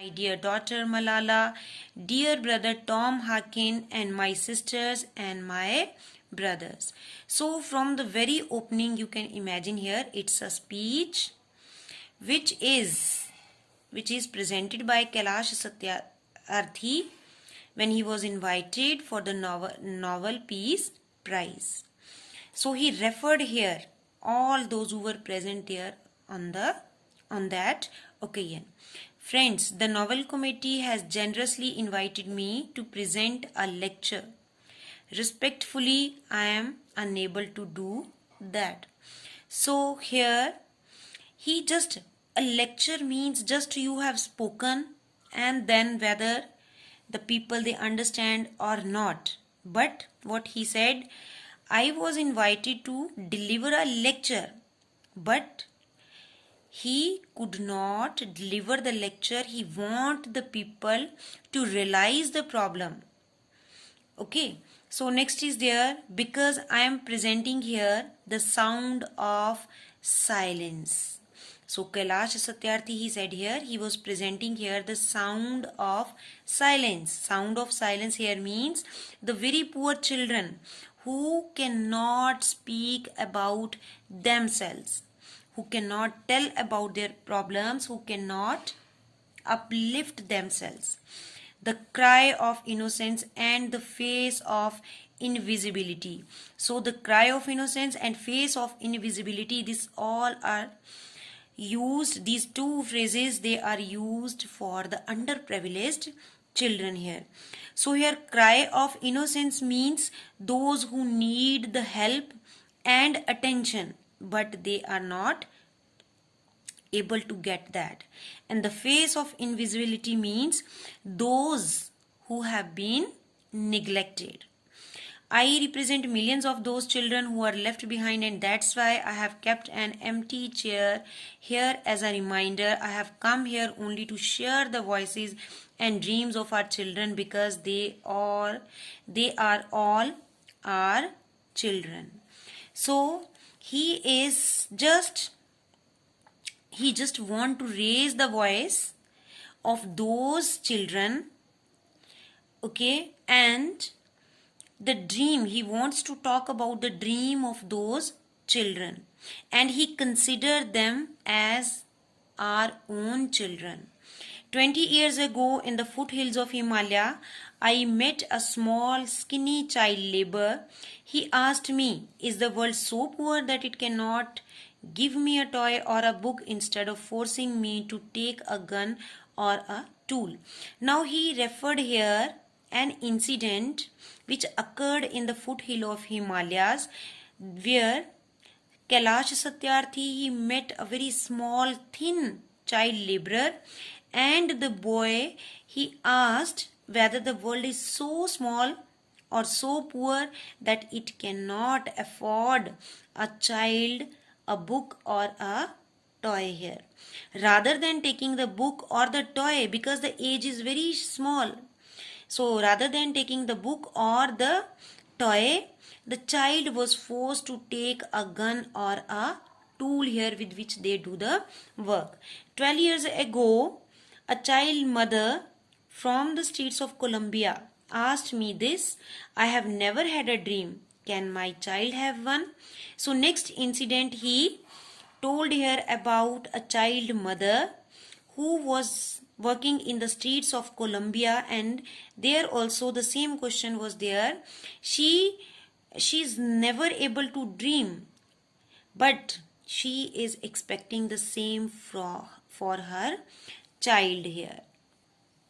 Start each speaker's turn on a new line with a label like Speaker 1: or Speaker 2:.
Speaker 1: My dear daughter Malala, dear brother Tom Harkin, and my sisters and my brothers. So, from the very opening, you can imagine here it's a speech which is presented by Kailash Satyarthi when he was invited for the Nobel Peace Prize. So he referred here all those who were present there on that occasion. Friends, the Nobel Committee has generously invited me to present a lecture. Respectfully, I am unable to do that. So here a lecture means just you have spoken, and then whether the people they understand or not. But what he said, I was invited to deliver a lecture, but he could not deliver the lecture. He want the people to realize the problem. Okay, so next is there, because I am presenting here the sound of silence. So Kailash Satyarthi, he said here, he was presenting here the sound of silence. Sound of silence here means the very poor children who cannot speak about themselves, who cannot tell about their problems, who cannot uplift themselves. The cry of innocence and the face of invisibility. So the cry of innocence and face of invisibility, this all are used, these two phrases, they are used for the underprivileged children here. So here cry of innocence means those who need the help and attention, but they are not able to get that. And the face of invisibility means those who have been neglected. I represent millions of those children who are left behind, and that's why I have kept an empty chair here as a reminder. I have come here only to share the voices and dreams of our children, because they are all our children. So he just want to raise the voice of those children, okay, and the dream, he wants to talk about the dream of those children, and he considered them as our own children. 20 years ago, in the foothills of Himalaya, I met a small skinny child laborer. He asked me, is the world so poor that it cannot give me a toy or a book instead of forcing me to take a gun or a tool? Now he referred here an incident which occurred in the foothill of Himalayas, where Kailash Satyarthi, he met a very small thin child laborer, and the boy, he asked whether the world is so small or so poor that it cannot afford a child a book or a toy here. Rather than taking the book or the toy, because the age is very small, so rather than taking the book or the toy, the child was forced to take a gun or a tool here with which they do the work. 12 years ago, a child mother from the streets of Colombia asked me this, I have never had a dream. Can my child have one? So next incident, he told here about a child mother who was working in the streets of Colombia, and there also the same question was there. She's never able to dream, but she is expecting the same for her child here.